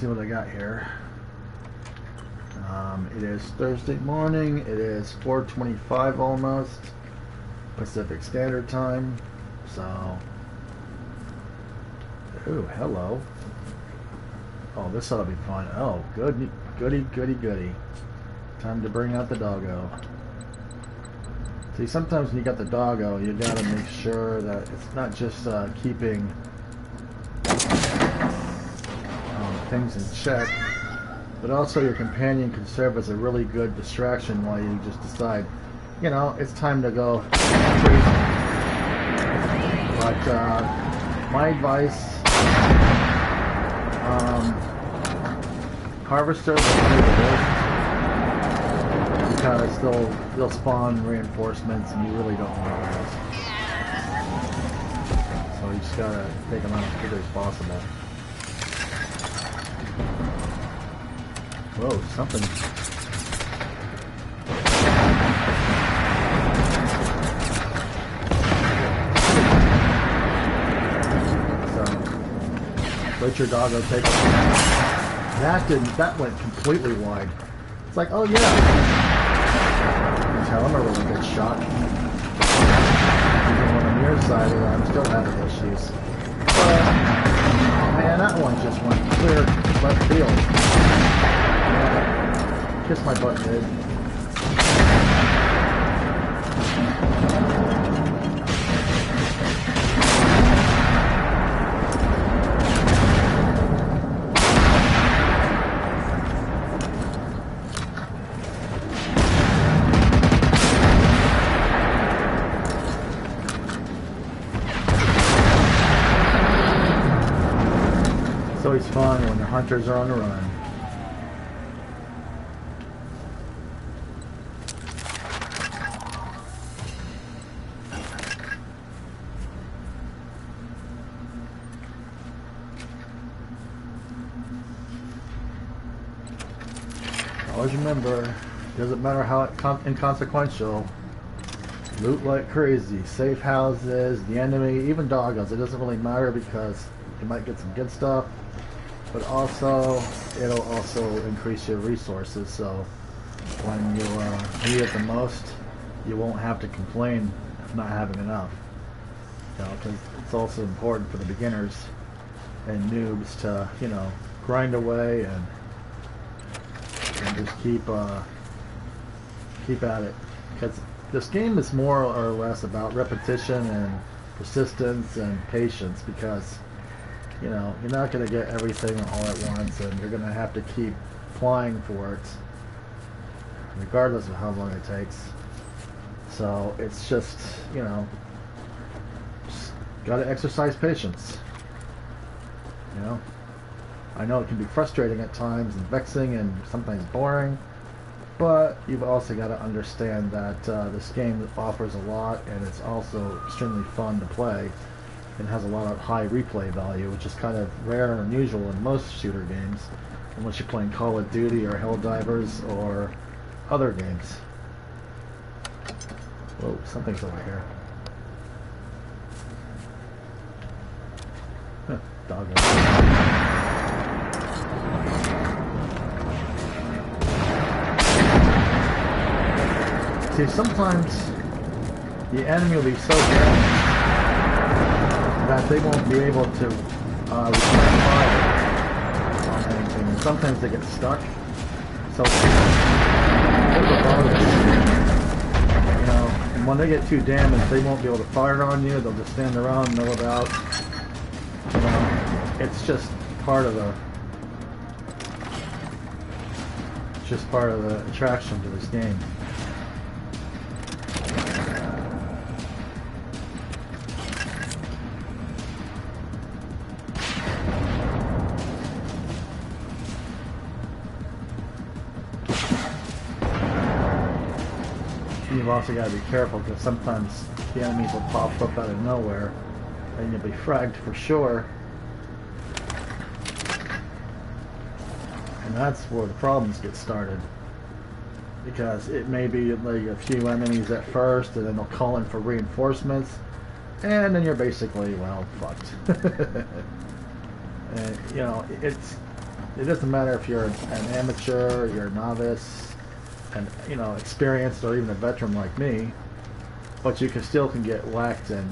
see what I got here. It is Thursday morning. It is 4:25 almost Pacific Standard Time. So, ooh, hello. Oh, this ought to be fun. Oh, goody, goody, goody, goody. Time to bring out the doggo. See, sometimes when you got the doggo, you gotta make sure that it's not just keeping things in check, but also your companion can serve as a really good distraction while you just decide, you know, it's time to go crazy. But my advice, harvesters are really good because they'll spawn reinforcements and you really don't want those. So you just gotta take them out as quickly as possible. Whoa, something. So, let your doggo take it. That went completely wide. It's like, oh yeah. Tell him a really good shot. Even when I'm nearsighted, I'm still having issues. But, man, that one just went clear left field. Kiss my butt, dude. It's always fun when the hunters are on the run. Always remember, doesn't matter how inconsequential, loot like crazy, safe houses, the enemy, even doggos, it doesn't really matter because you might get some good stuff, but also, it'll also increase your resources, so when you need it the most, you won't have to complain of not having enough. You know, because it's also important for the beginners and noobs to, you know, grind away and just keep at it, because this game is more or less about repetition and persistence and patience, because you know you're not going to get everything all at once and you're going to have to keep applying for it regardless of how long it takes. So it's just, you know, just got to exercise patience, you know. I know it can be frustrating at times and vexing and sometimes boring, but you've also got to understand that this game offers a lot and it's also extremely fun to play and has a lot of high replay value, which is kind of rare and unusual in most shooter games, unless you're playing Call of Duty or Helldivers or other games. Whoa, something's over here. Doggo. See, sometimes the enemy will be so damaged that they won't be able to return fire on anything, and sometimes they get stuck. So there's a bonus, you know, and when they get too damaged, they won't be able to fire on you. They'll just stand around and mill about. You know, it's just part of the attraction to this game. You've also got to be careful because sometimes the enemies will pop up out of nowhere and you'll be fragged for sure. And that's where the problems get started. Because it may be like a few enemies at first and then they'll call in for reinforcements and then you're basically, well, fucked. And, you know, it doesn't matter if you're an amateur, you're a novice, and you know, experienced, or even a veteran like me, but you still can get whacked and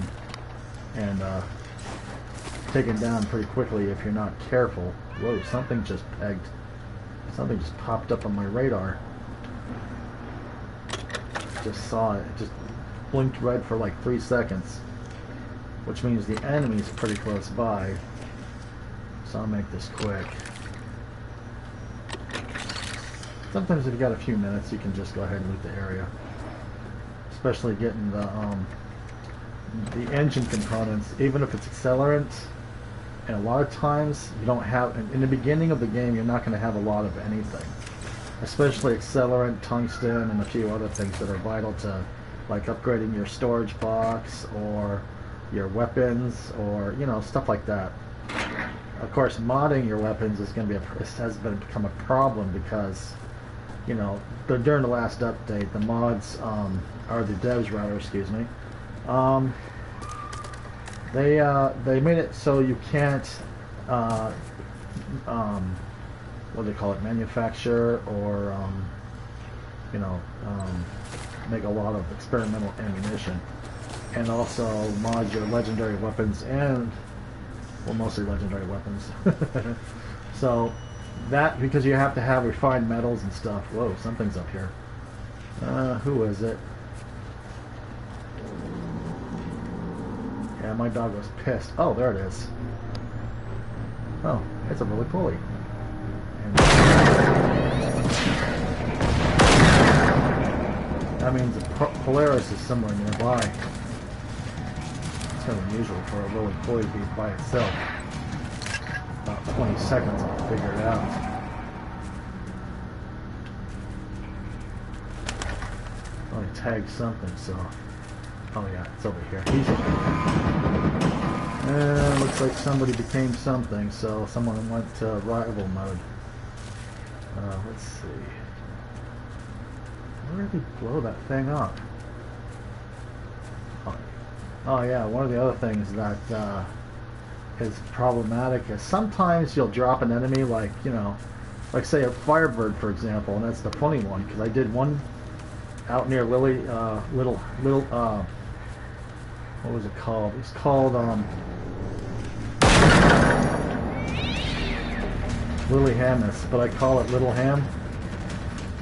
taken down pretty quickly if you're not careful. Whoa, something just pegged. Something just popped up on my radar. Just saw it. It just blinked red for like 3 seconds, which means the enemy's pretty close by. So I'll make this quick. Sometimes if you got a few minutes, you can just go ahead and loot the area. Especially getting the engine components, even if it's accelerant. And a lot of times you don't have, in the beginning of the game, you're not going to have a lot of anything. Especially accelerant, tungsten, and a few other things that are vital to, like upgrading your storage box or your weapons, or you know, stuff like that. Of course, modding your weapons is going to be become a problem because, you know, during the last update, the mods, or the devs rather, excuse me, they made it so you can't, what do they call it, manufacture or, you know, make a lot of experimental ammunition, and also mod your legendary weapons and, well, mostly legendary weapons. So that, because you have to have refined metals and stuff. Whoa, something's up here. Who is it? Yeah, my dog was pissed. Oh, there it is. Oh, it's a roly-poly. That means the Polaris is somewhere nearby. It's kind of unusual for a roly-poly to be by itself. About 20 seconds, I'll figure it out. Oh, he tagged something, so... Oh yeah, it's over here. He's over here. Looks like somebody became something, so someone went to rival mode. Let's see. Where did he blow that thing up? Oh yeah, one of the other things that is problematic is sometimes you'll drop an enemy, like, you know, like say a Firebird, for example, and that's the funny one, because I did one out near what was it called? It's called Lilyhamus, but I call it Little Ham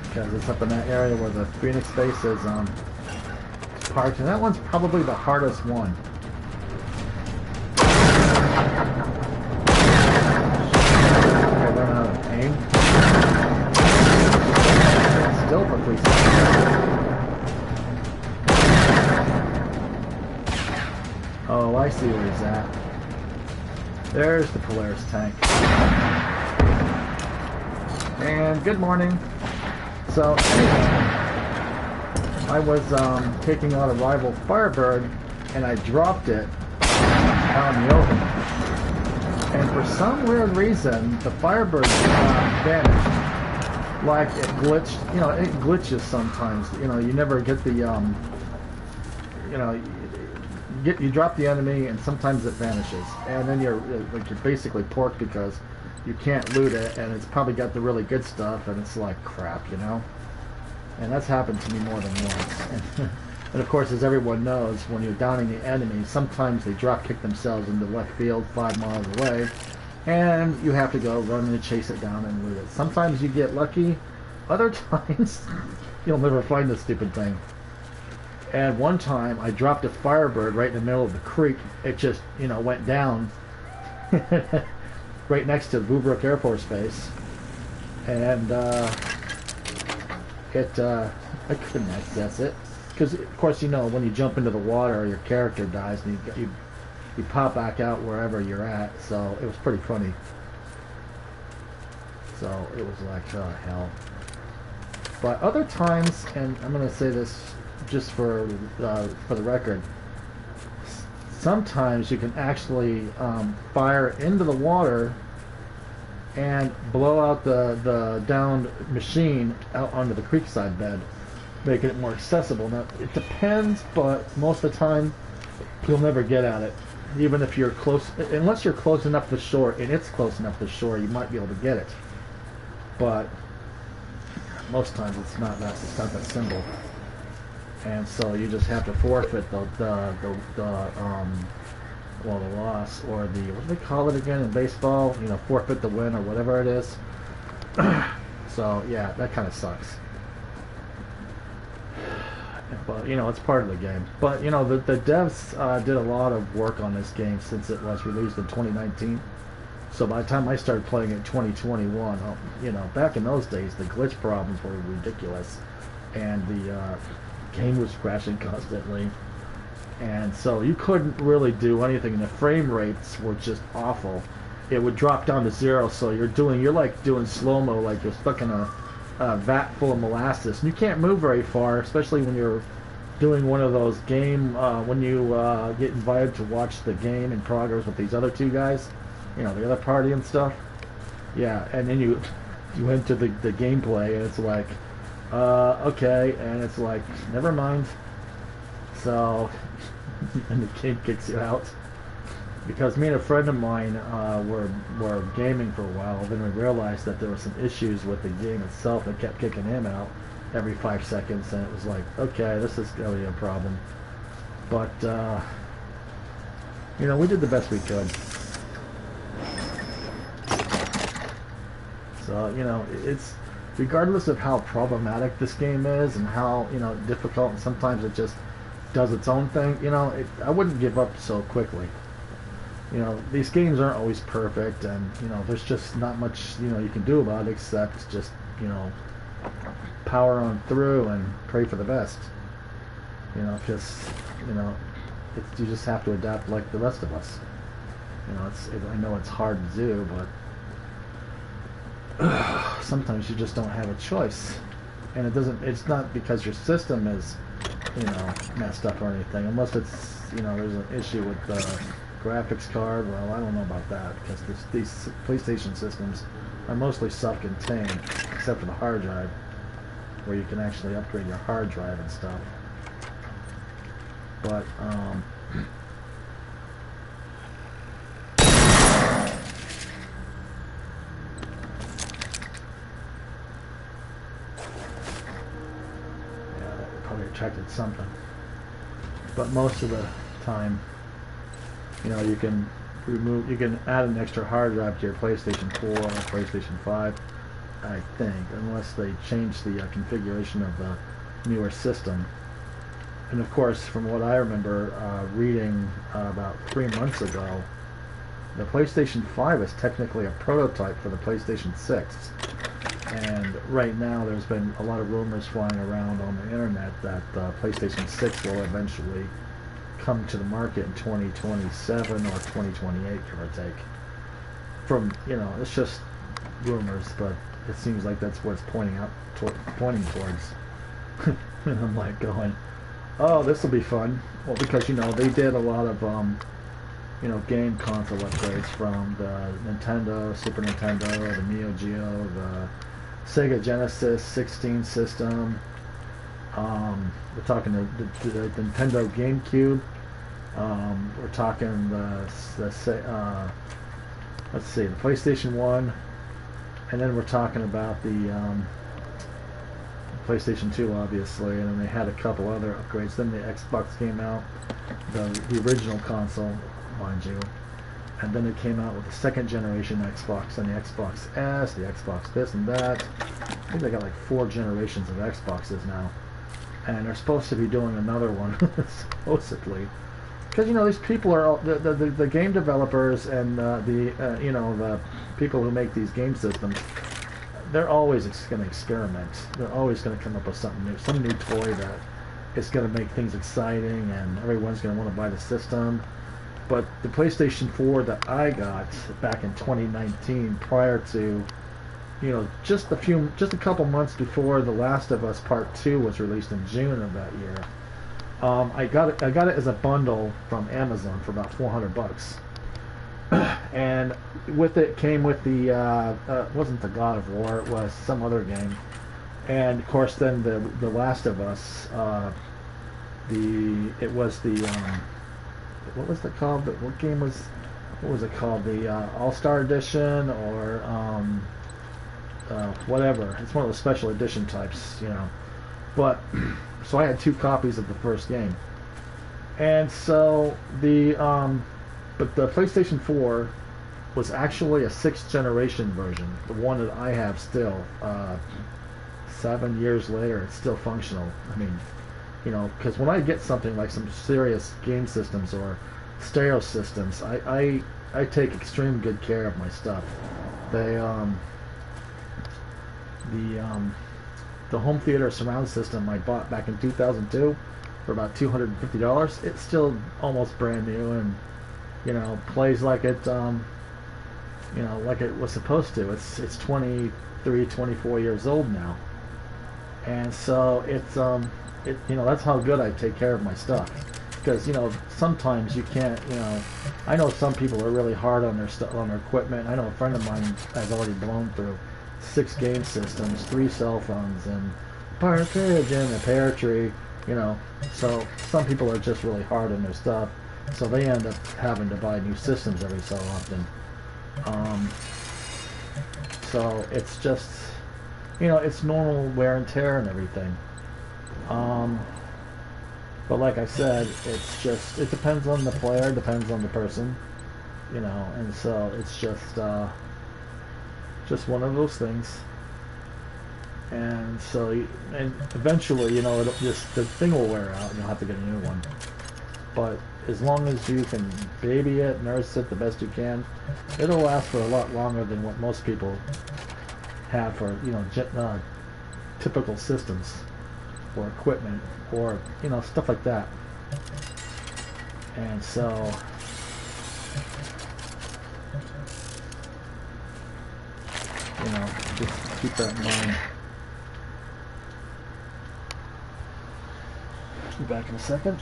because it's up in that area where the Phoenix base is parked, and that one's probably the hardest one. I learn how to aim. Still for 3 seconds. Oh, I see where he's at. There's the Polaris tank. And good morning. So, anyway, I was taking out a rival Firebird, and I dropped it out in the open. And for some weird reason, the Firebird vanished. Like it glitched. You know, it glitches sometimes. You know, you never get the, you know, you drop the enemy, and sometimes it vanishes, and then you're basically porked because you can't loot it, and it's probably got the really good stuff, and it's like crap, you know. And that's happened to me more than once. And of course, as everyone knows, when you're downing the enemy, sometimes they drop kick themselves into left field 5 miles away, and you have to go run and chase it down and loot it. Sometimes you get lucky, other times you'll never find this stupid thing. And one time, I dropped a Firebird right in the middle of the creek. It just, you know, went down right next to Boobrook Air Force Base. And I couldn't access it. Because, of course, you know, when you jump into the water, your character dies, and you pop back out wherever you're at. So it was pretty funny. So it was like, oh, hell. But other times, and I'm going to say this just for the record, sometimes you can actually fire into the water and blow out the downed machine out onto the creekside bed, making it more accessible. Now, it depends, but most of the time, you'll never get at it. Even if you're close, unless you're close enough to shore, and it's close enough to shore, you might be able to get it. but most times it's not that simple. And so you just have to forfeit well, the loss, or the, what do they call it again in baseball? You know, forfeit the win or whatever it is. So yeah, that kind of sucks. But you know, it's part of the game. But you know, the devs did a lot of work on this game since it was released in 2019. So by the time I started playing it in 2021, you know, back in those days, the glitch problems were ridiculous, and the game was crashing constantly, and so you couldn't really do anything. And the frame rates were just awful. It would drop down to 0, so you're like doing slow-mo, like you're stuck in a vat full of molasses. And you can't move very far, especially when you're doing one of those when you get invited to watch the game in progress with these other two guys, you know, the other party and stuff. Yeah, and then you enter the gameplay, and it's like, okay, and it's like, never mind. So, and the game kicks you out. Because me and a friend of mine were gaming for a while, then we realized that there were some issues with the game itself that kept kicking him out every 5 seconds, and it was like, okay, this is going to be a problem. But, you know, we did the best we could. So, you know, it's, regardless of how problematic this game is and how, you know, difficult, and sometimes it just does its own thing, you know, I wouldn't give up so quickly. You know, these games aren't always perfect, and, you know, there's just not much, you know, you can do about it except just, you know, power on through and pray for the best. You know, just, you know, you just have to adapt like the rest of us. You know, I know it's hard to do, but sometimes you just don't have a choice. And it's not because your system is, you know, messed up or anything, unless it's, you know, there's an issue with the graphics card. Well, I don't know about that, because these PlayStation systems are mostly self-contained, except for the hard drive, where you can actually upgrade your hard drive and stuff. But yeah, that probably attracted something. But most of the time, you know, you can add an extra hard drive to your PlayStation 4 or PlayStation 5, I think, unless they change the configuration of the newer system. And of course, from what I remember reading about 3 months ago, the PlayStation 5 is technically a prototype for the PlayStation 6. And right now there's been a lot of rumors flying around on the internet that the PlayStation 6 will eventually come to the market in 2027 or 2028, give or take. From, you know, it's just rumors, but it seems like that's what it's pointing towards. And I'm like going, oh, this will be fun. Well, because, you know, they did a lot of you know, game console upgrades from the Nintendo, Super Nintendo, the Neo Geo, the Sega Genesis 16 system. We're talking the Nintendo GameCube. We're talking let's see, the PlayStation 1, and then we're talking about the PlayStation 2, obviously, and then they had a couple other upgrades. Then the Xbox came out, the original console, mind you, and then it came out with the second generation Xbox and the Xbox S, the Xbox this and that. I think they got like 4 generations of Xboxes now, and they're supposed to be doing another one, supposedly. Because, you know, these people are all, the game developers and you know, the people who make these game systems, they're always going to experiment. They're always going to come up with something new, some new toy that is going to make things exciting, and everyone's going to want to buy the system. But the PlayStation 4 that I got back in 2019, prior to, you know, just a couple months before The Last of Us Part 2 was released in June of that year, I got it as a bundle from Amazon for about $400. And with it came with the it wasn't the God of War, it was some other game. And of course then the Last of Us, it was the what was it called? What was it called? The All-Star Edition, or know, whatever. It's one of those special edition types, you know. But so I had 2 copies of the first game, and so but the PlayStation 4 was actually a 6th generation version, the one that I have still. 7 years later, it's still functional. I mean, you know, because when I get something like some serious game systems or stereo systems, I take extreme good care of my stuff. They the home theater surround system I bought back in 2002 for about $250. It's still almost brand new, and you know, plays like it you know, like it was supposed to. It's 23, 24 years old now, and so it's you know, that's how good I take care of my stuff. Because, you know, sometimes you can't, you know, I know some people are really hard on their on their equipment. I know a friend of mine has already blown through 6 game systems, 3 cell phones, and Pirate Pigeon, a pear tree, you know. So some people are just really hard on their stuff, so they end up having to buy new systems every so often. So it's just, you know, it's normal wear and tear and everything. But like I said, it's just, it depends on the player, depends on the person, you know, and so it's just one of those things. And so, and eventually, you know, the thing will wear out and you'll have to get a new one. But as long as you can baby it, nurse it the best you can, it'll last for a lot longer than what most people have for, you know, typical systems or equipment or, you know, stuff like that. And so you know, just keep that in mind. Be back in a second.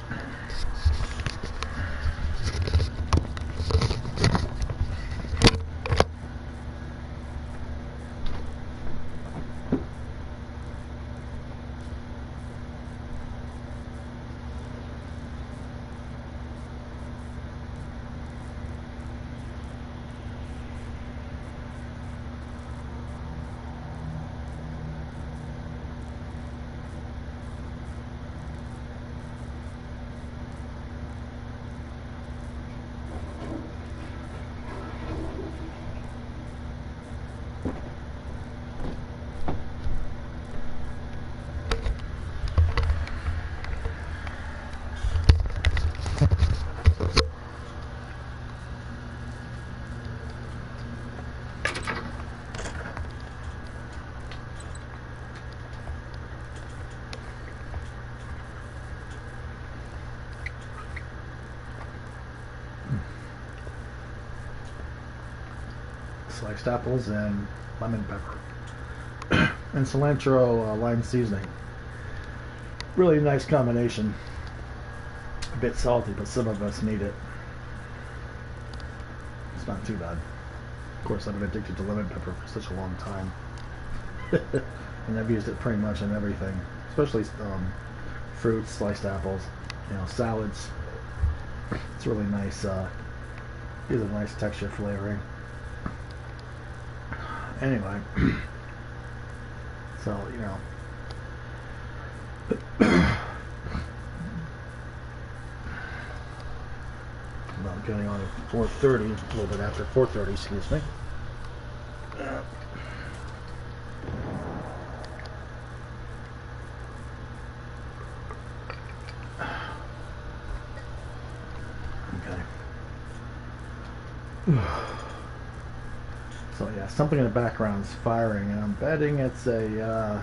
Sliced apples and lemon pepper and cilantro lime seasoning. Really nice combination. A bit salty, but some of us need it. It's not too bad. Of course, I've been addicted to lemon pepper for such a long time. And I've used it pretty much in everything, especially fruits, sliced apples, you know, salads. It's really nice. Gives a nice texture flavoring. Anyway, so, you know, about getting on at 4:30, a little bit after 4:30, excuse me. Okay. So yeah, something in the background's firing, and I'm betting it's a,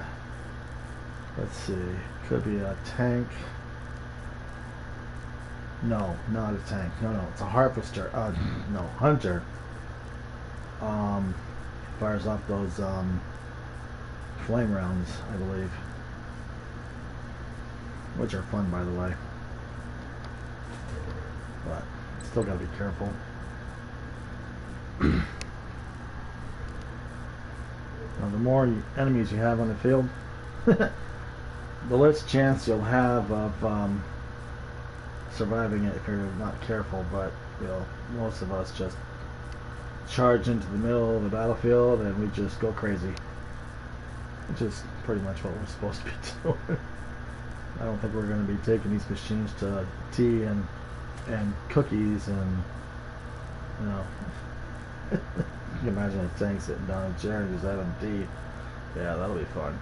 let's see, could be a tank. No, not a tank. No, it's a harvester. No, hunter. Fires off those flame rounds, I believe, which are fun, by the way. But still gotta be careful. Now, the more enemies you have on the field, the less chance you'll have of surviving it if you're not careful. But you know, most of us just charge into the middle of the battlefield and we just go crazy. which is pretty much what we're supposed to be doing. I don't think we're going to be taking these machines to tea and cookies and, you know, you can imagine a tank sitting down in a chair and just having tea. Yeah, that'll be fun.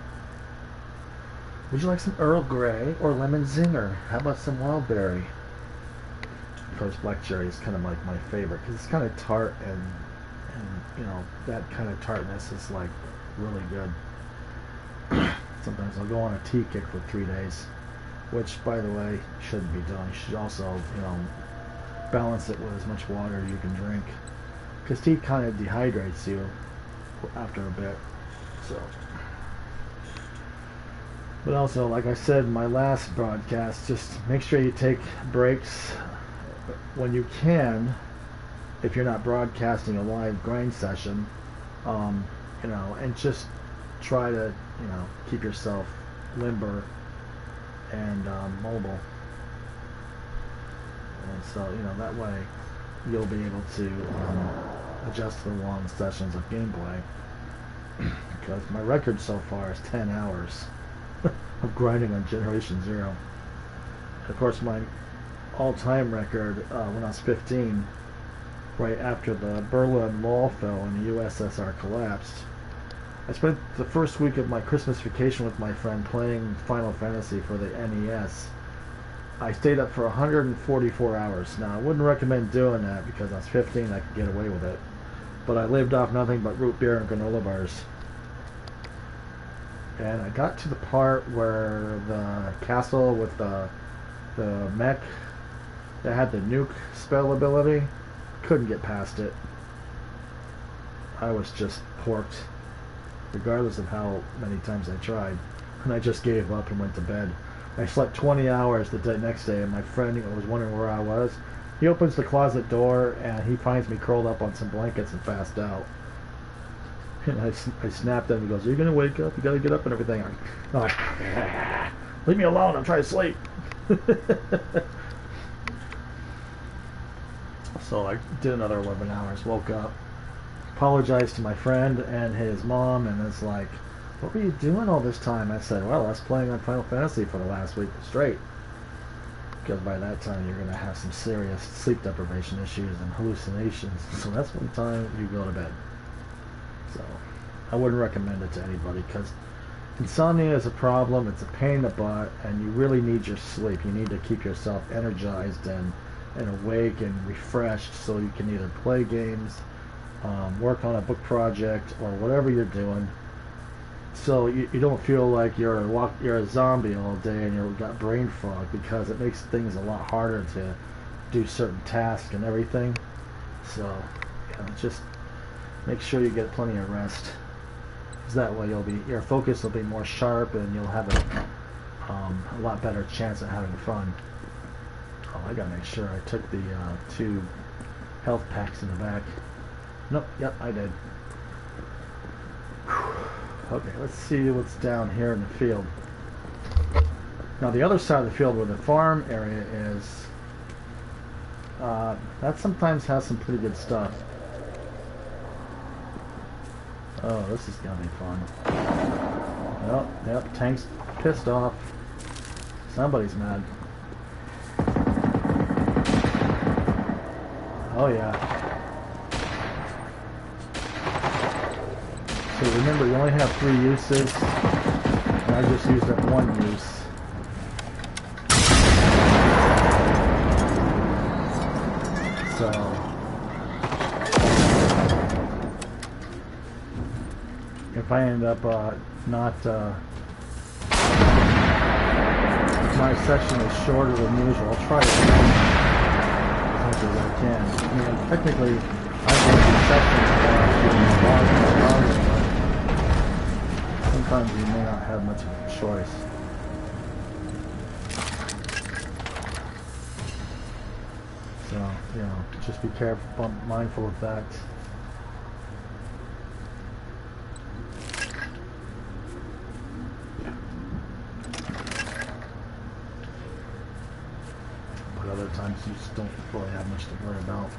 Would you like some Earl Grey or lemon zinger? How about some wild berry? Of course, black cherry is kind of like my favorite because it's kind of tart and you know, that kind of tartness is like really good. Sometimes I'll go on a tea kick for 3 days, which, by the way, shouldn't be done. You should also, you know, balance it with as much water as you can drink, because tea kind of dehydrates you after a bit. So, but also, like I said in my last broadcast, just make sure you take breaks when you can. If you're not broadcasting a live grind session, you know, and just try to, you know, keep yourself limber and mobile. And so, you know, that way you'll be able to adjust to the long sessions of gameplay. Because my record so far is 10 hours of grinding on Generation 0. Of course, my all-time record when I was 15, right after the Berlin Wall fell and the USSR collapsed, I spent the first week of my Christmas vacation with my friend playing Final Fantasy for the NES. I stayed up for 144 hours. Now, I wouldn't recommend doing that because I was 15, I could get away with it. But I lived off nothing but root beer and granola bars. And I got to the part where the castle with the mech that had the nuke spell ability, couldn't get past it. I was just porked, regardless of how many times I tried. And I just gave up and went to bed. I slept 20 hours the next day, and my friend was wondering where I was. He opens the closet door, and he finds me curled up on some blankets and passed out. And I snapped at him. He goes, "Are you going to wake up? You got to get up and everything." I'm like, "Leave me alone. I'm trying to sleep." So I did another 11 hours, woke up, apologized to my friend and his mom, and it's like, "What were you doing all this time?" I said, "Well, I was playing on Final Fantasy for the last week straight." Because by that time you're going to have some serious sleep deprivation issues and hallucinations. So that's when time you go to bed. So I wouldn't recommend it to anybody because insomnia is a problem. It's a pain in the butt, and you really need your sleep. You need to keep yourself energized and awake and refreshed so you can either play games, work on a book project, or whatever you're doing. So you don't feel like you're a zombie all day and you've got brain fog, because it makes things a lot harder to do certain tasks and everything. So just make sure you get plenty of rest, because that way your focus will be more sharp and you'll have a lot better chance at having fun. Oh, I gotta make sure I took the 2 health packs in the back. Nope, yep, I did. Okay, let's see what's down here in the field. Now the other side of the field where the farm area is, that sometimes has some pretty good stuff. Oh, this is gonna be fun. Yep, tank's pissed off. Somebody's mad. Oh yeah. So remember, you only have 3 uses, and I just used up 1 use. So if I end up not, if my session is shorter than usual, I'll try to as much as I can. I mean, technically, I've done these sessions longer. Sometimes you may not have much of a choice. So, you know, just be careful, mindful of that. But other times you just don't really have much to worry about.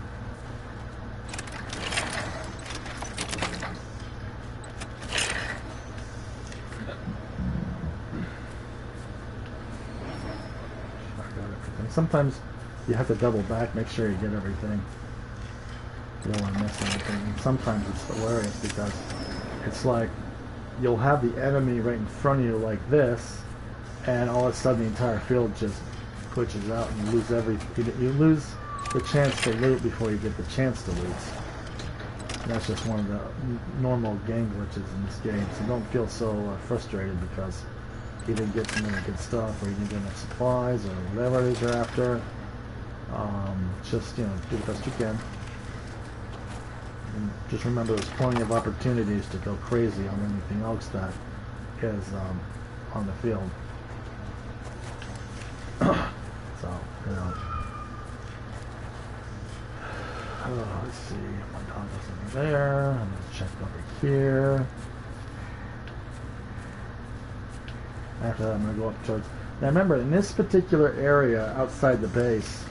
sometimes you have to double back, make sure you get everything. You don't want to miss anything. And sometimes it's hilarious because it's like you'll have the enemy right in front of you like this, and all of a sudden the entire field just glitches out and you lose you lose the chance to loot before you get the chance to loot. And that's just one of the normal game glitches in this game, so don't feel so frustrated because you didn't get some really good stuff or you didn't get enough supplies or whatever it is you're after. Just, you know, do the best you can. And just remember there's plenty of opportunities to go crazy on anything else that is on the field. So, you know. Let's see, my dog is over there. I'm going to check over here. After that, I'm going to go up towards... Now remember, in this particular area outside the base,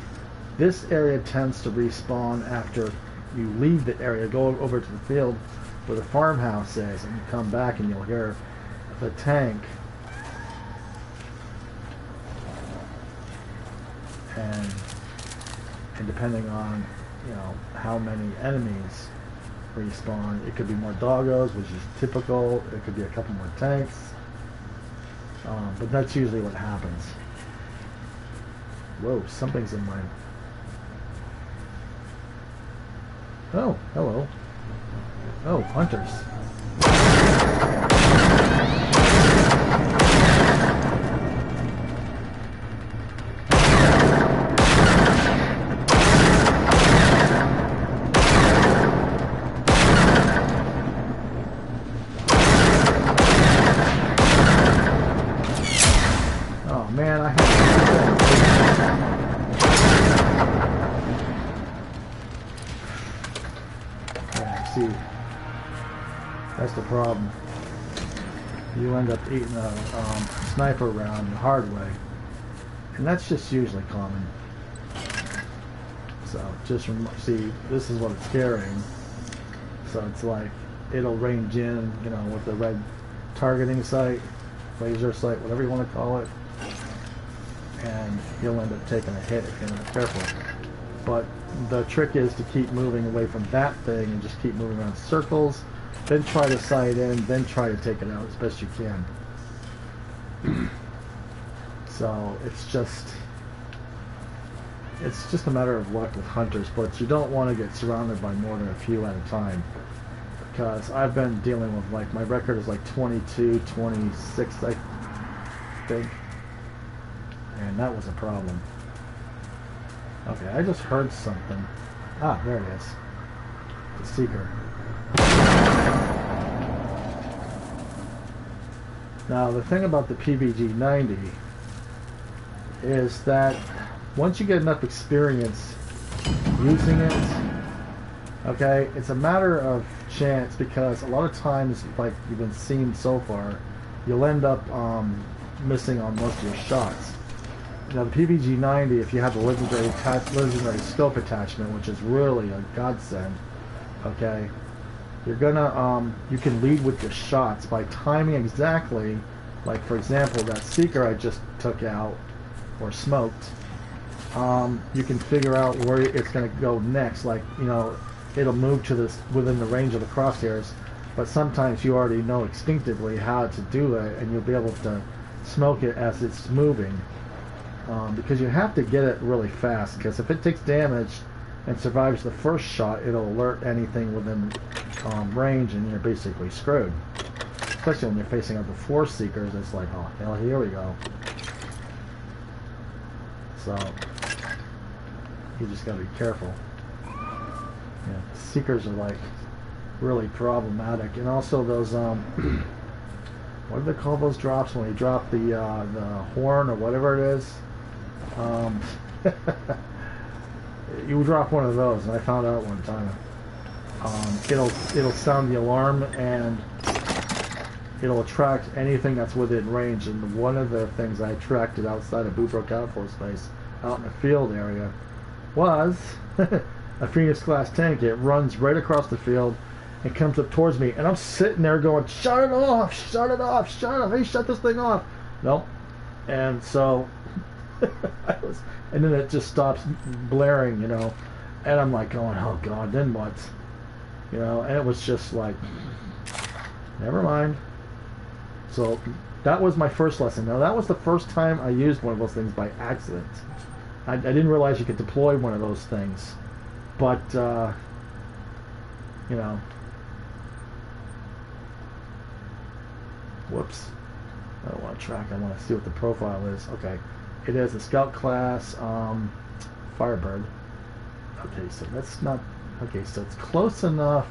this area tends to respawn after you leave the area, go over to the field where the farmhouse is, and you come back and you'll hear the tank. And depending on, you know, how many enemies respawn, it could be more doggos, which is typical. It could be a couple more tanks. But that's usually what happens. Whoa, something's in my... Oh, hello. Oh, hunters. Oh man, I have see, that's the problem. You end up eating a sniper round the hard way, and that's just usually common. So just see, this is what it's carrying. So it's like it'll range in, you know, with the red targeting sight, laser sight, whatever you want to call it, and you'll end up taking a hit if you're not careful. But the trick is to keep moving away from that thing and just keep moving around circles, then try to sight in, then try to take it out as best you can. So it's just a matter of luck with hunters, but you don't want to get surrounded by more than a few at a time, because I've been dealing with, like, my record is like 22, 26, I think, and that was a problem. Okay, I just heard something. Ah, there it is. The Seeker. Now, the thing about the PVG-90 is that once you get enough experience using it, okay, it's a matter of chance, because a lot of times, like you've been seeing so far, you'll end up missing on most of your shots. Now the PVG-90, if you have the legendary scope attachment, which is really a godsend, okay, you're gonna you can lead with your shots by timing exactly. Like for example, that Seeker I just took out or smoked. You can figure out where it's gonna go next. Like, you know, it'll move to this within the range of the crosshairs, but sometimes you already know instinctively how to do it, and you'll be able to smoke it as it's moving. Because you have to get it really fast, because if it takes damage and survives the first shot, it'll alert anything within range, and you're basically screwed. Especially when you're facing up the 4 Seekers, it's like, oh hell, here we go. So you just gotta be careful. Yeah, Seekers are like really problematic, and also those what do they call those drops when you drop the horn or whatever it is? You drop one of those, and I found out one time. It'll sound the alarm, and it'll attract anything that's within range. And one of the things I attracted outside of Bootbrook Air Force Base, out in the field area, was a Phoenix class tank. It runs right across the field and comes up towards me, and I'm sitting there going, shut it off, shut it off, shut it off, hey, shut this thing off. Nope. And so And then it just stops blaring, you know, and I'm like going, oh God, then what? You know, and it was just like, never mind. So that was my first lesson. Now that was the first time I used one of those things by accident. I didn't realize you could deploy one of those things, but you know, whoops. I don't want to track. I want to see what the profile is. Okay, it is a scout class Firebird. Okay, so that's not. Okay, so it's close enough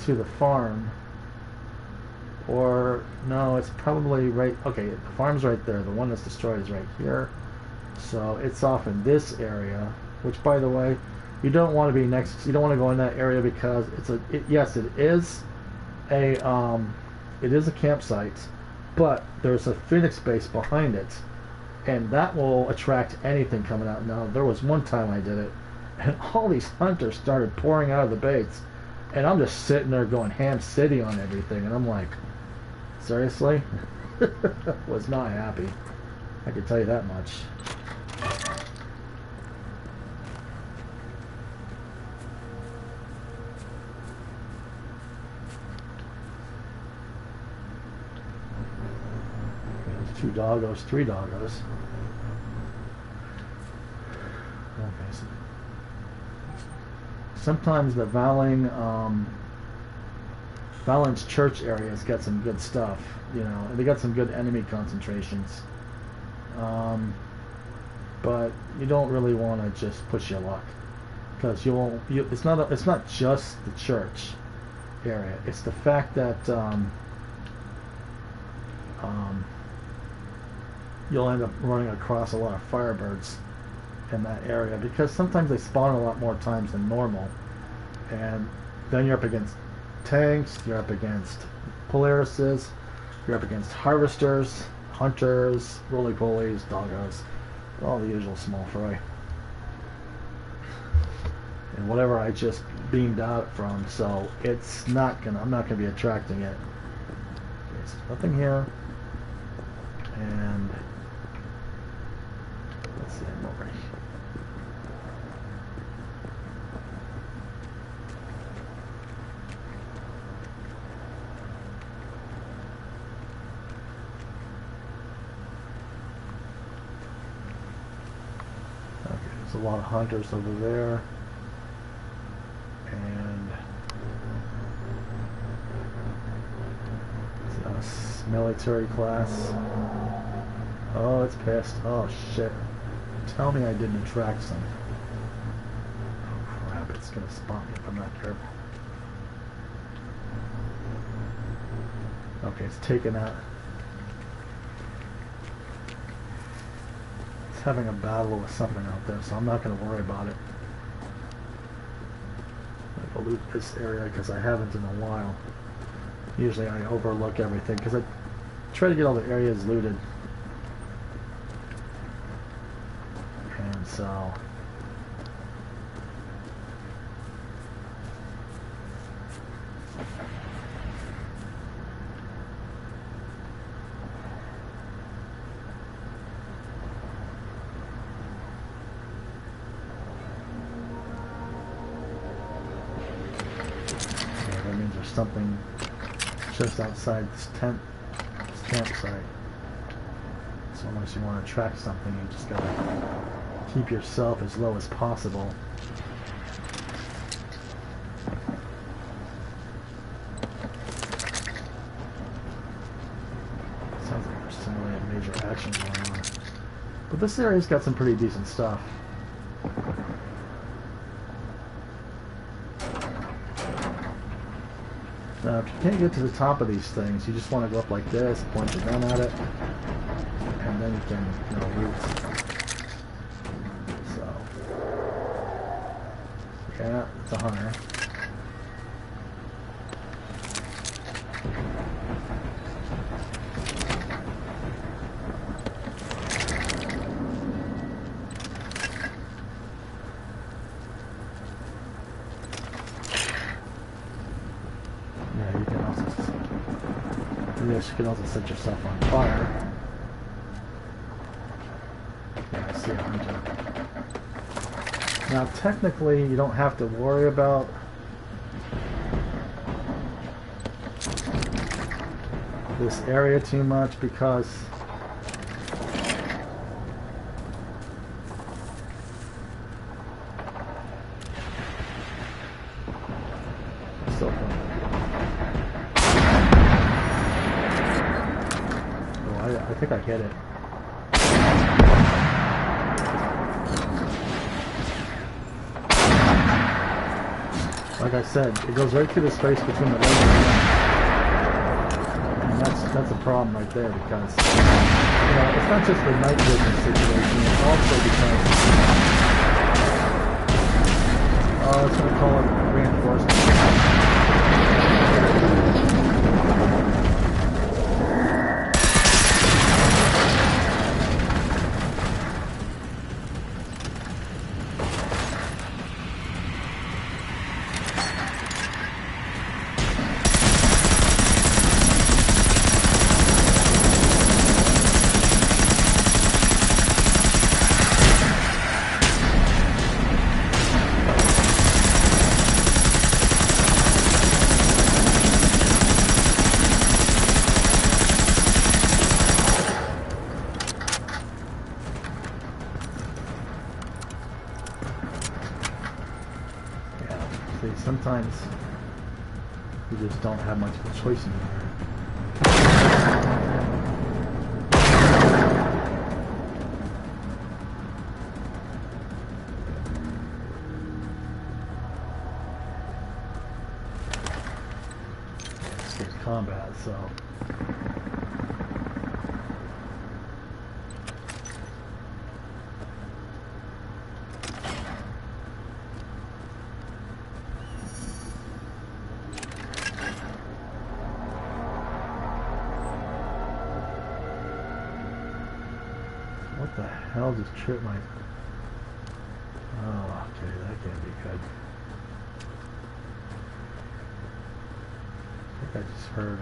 to the farm. Or no, it's probably right. Okay, the farm's right there. The one that's destroyed is right here. So it's off in this area. Which, by the way, you don't want to be next. You don't want to go in that area because it's a. Yes, it is a. It is a campsite, but there's a Phoenix base behind it, and that will attract anything coming out. Now, there was one time I did it, and all these hunters started pouring out of the base, and I'm just sitting there going ham city on everything, and I'm like, seriously? Was not happy. I can tell you that much. There's 2 doggos, 3 doggos. Okay, so sometimes the Valence Church areas got some good stuff, you know, and they got some good enemy concentrations. But you don't really want to just push your luck, because it's not just the church area. It's the fact that you'll end up running across a lot of Firebirds in that area, because sometimes they spawn a lot more times than normal, and then you're up against tanks, you're up against Polarises, you're up against Harvesters, Hunters, Roly-Polies, Doggos, all the usual small fry. And whatever I just beamed out from, so I'm not gonna be attracting it. There's nothing here, and let's see, I'm over here. A lot of hunters over there, and it's a military class. Oh, it's pissed. Oh shit! Tell me I didn't attract some. Oh crap! It's gonna spot me if I'm not careful. Okay, it's taken out. Having a battle with something out there, so I'm not going to worry about it. I'm going to loot this area because I haven't in a while. Usually I overlook everything because I try to get all the areas looted. And so something just outside this campsite. So unless you want to track something, you just gotta keep yourself as low as possible. Sounds like there's some really major action going on. But this area's got some pretty decent stuff. Now, if you can't get to the top of these things, you just want to go up like this, point your gun at it, and then you can, you know, loot. So, yeah, it's a hunter. You can also set yourself on fire. Now technically you don't have to worry about this area too much because I think I hit it. Like I said, it goes right through the space between the legs. And that's a problem right there because, you know, it's not just the night vision situation, it's also because, I was going to call it reinforcement. Sometimes you just don't have much of a choice in there. It's combat, so. What the hell just tripped my... Oh, okay, that can't be good. I think I just heard,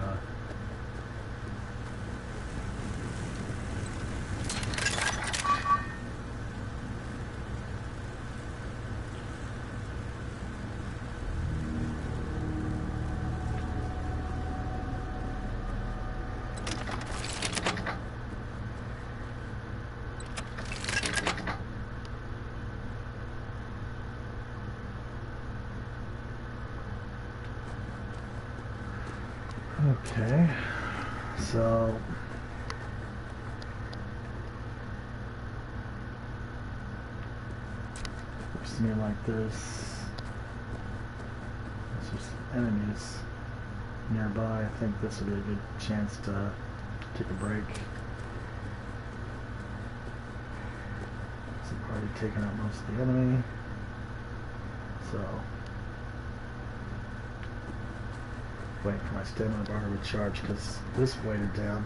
Okay, so looks to me like there's just enemies nearby. I think this would be a good chance to take a break. So I've already taken out most of the enemy, so waiting for my stamina bar to recharge because this weighted down.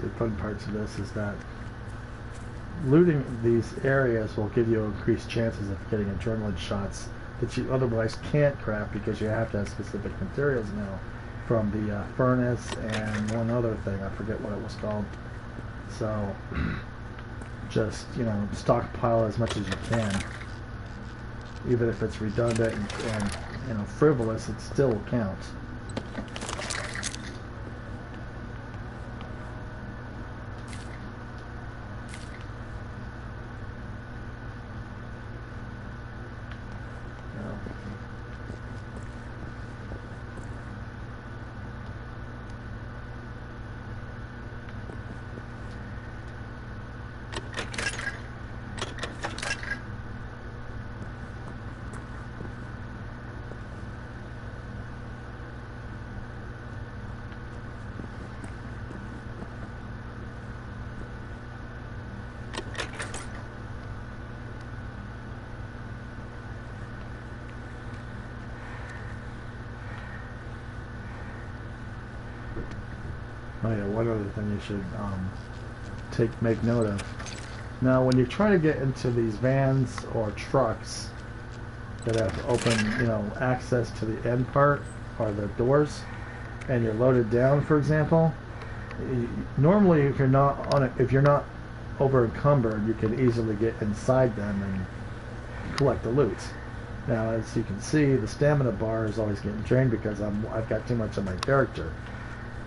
The fun parts of this is that looting these areas will give you increased chances of getting adrenaline shots that you otherwise can't craft because you have to have specific materials now from the furnace and one other thing, I forget what it was called. So just, you know, stockpile as much as you can. Even if it's redundant and you know, frivolous, it still counts. Oh yeah, one other thing you should make note of. Now, when you try to get into these vans or trucks that have open, access to the end part or the doors, and you're loaded down, for example, normally if you're not over encumbered, you can easily get inside them and collect the loot. Now, as you can see, the stamina bar is always getting drained because I've got too much of my character.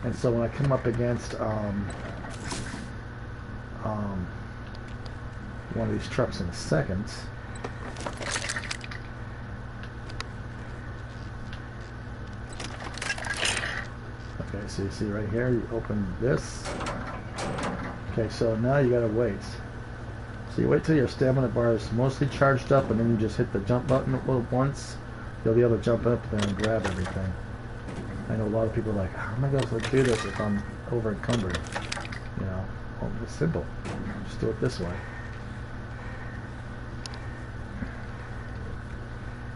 And so when I come up against one of these trucks in a second, okay, so you see right here, you open this. Okay, so now you gotta wait. So you wait till your stamina bar is mostly charged up, and then you just hit the jump button once. You'll be able to jump up there and grab everything. I know a lot of people are like, how am I going to do this if I'm over encumbered? Well, it's simple. Just do it this way.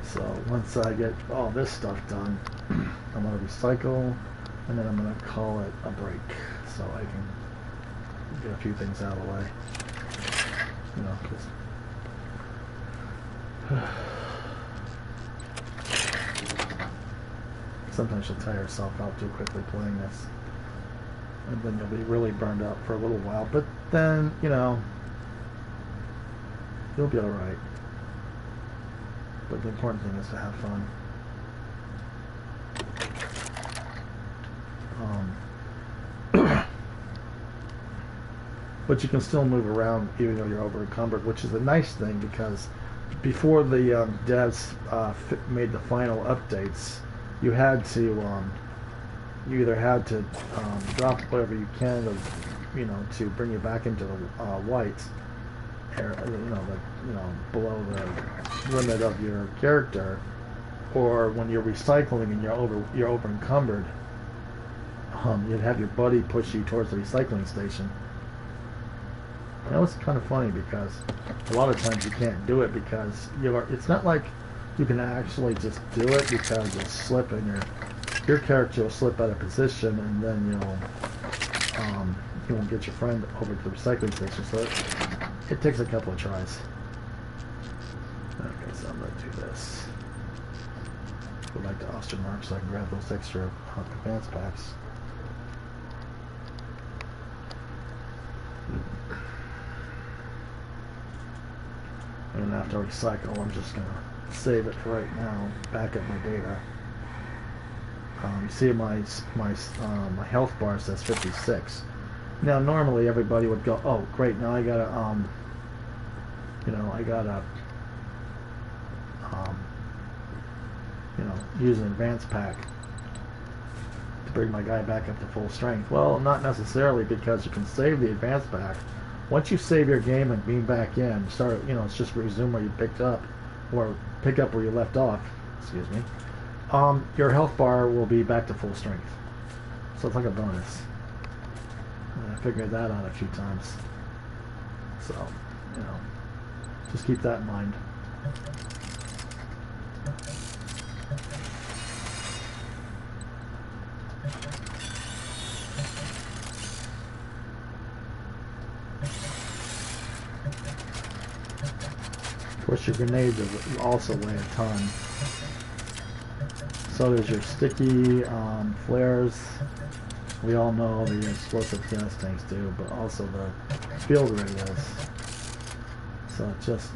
So once I get all this stuff done, I'm going to recycle, and then I'm going to call it a break, so I can get a few things out of the way. Because sometimes you'll tire yourself out too quickly playing this, and then you'll be really burned out for a little while, but then, you'll be alright. But the important thing is to have fun. But you can still move around even though you're over encumbered, which is a nice thing, because before the devs made the final updates, you had to you either had to drop whatever you can to bring you back into the white area, below the limit of your character, or when you're recycling and you're over encumbered, you'd have your buddy push you towards the recycling station. That was kind of funny because a lot of times you can't do it because it's not like you can actually just do it, because you'll slip and your character will slip out of position, and then you won't get your friend over to the recycling station. So it takes a couple of tries. Okay, so I'm going to do this. Go back to Ostermark so I can grab those extra advance packs. And after I recycle, I'm just going to save it for right now, back up my data. You see my health bar says 56. Now normally everybody would go, oh great, now I gotta use an advanced pack to bring my guy back up to full strength. Well, not necessarily, because you can save the advanced pack. Once you save your game and beam back in, it's just resume where you picked up, or pick up where you left off, excuse me, your health bar will be back to full strength. So it's like a bonus. And I figured that out a few times. So, just keep that in mind. Of course, your grenades also weigh a ton. So there's your sticky flares. We all know the explosive gas tanks do, but also the field radios. So just,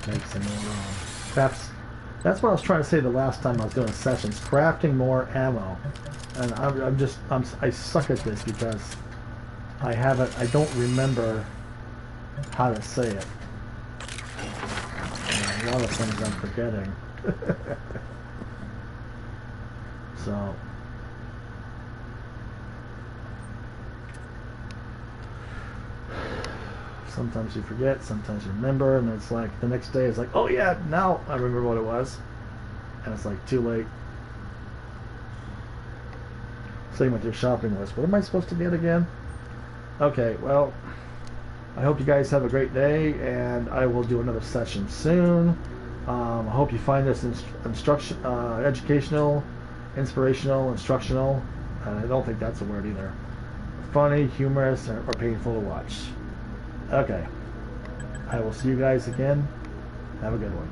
make some more crafts. That's what I was trying to say the last time I was doing sessions. Crafting more ammo, and I suck at this because I don't remember how to say it. A lot of things I'm forgetting. So. Sometimes you forget, sometimes you remember, and it's like the next day it's like, oh yeah, now I remember what it was. And it's like too late. Same with your shopping list. What am I supposed to get again? Okay, well, I hope you guys have a great day, and I will do another session soon. I hope you find this educational, inspirational, instructional. I don't think that's a word either. Funny, humorous, or painful to watch. Okay. I will see you guys again. Have a good one.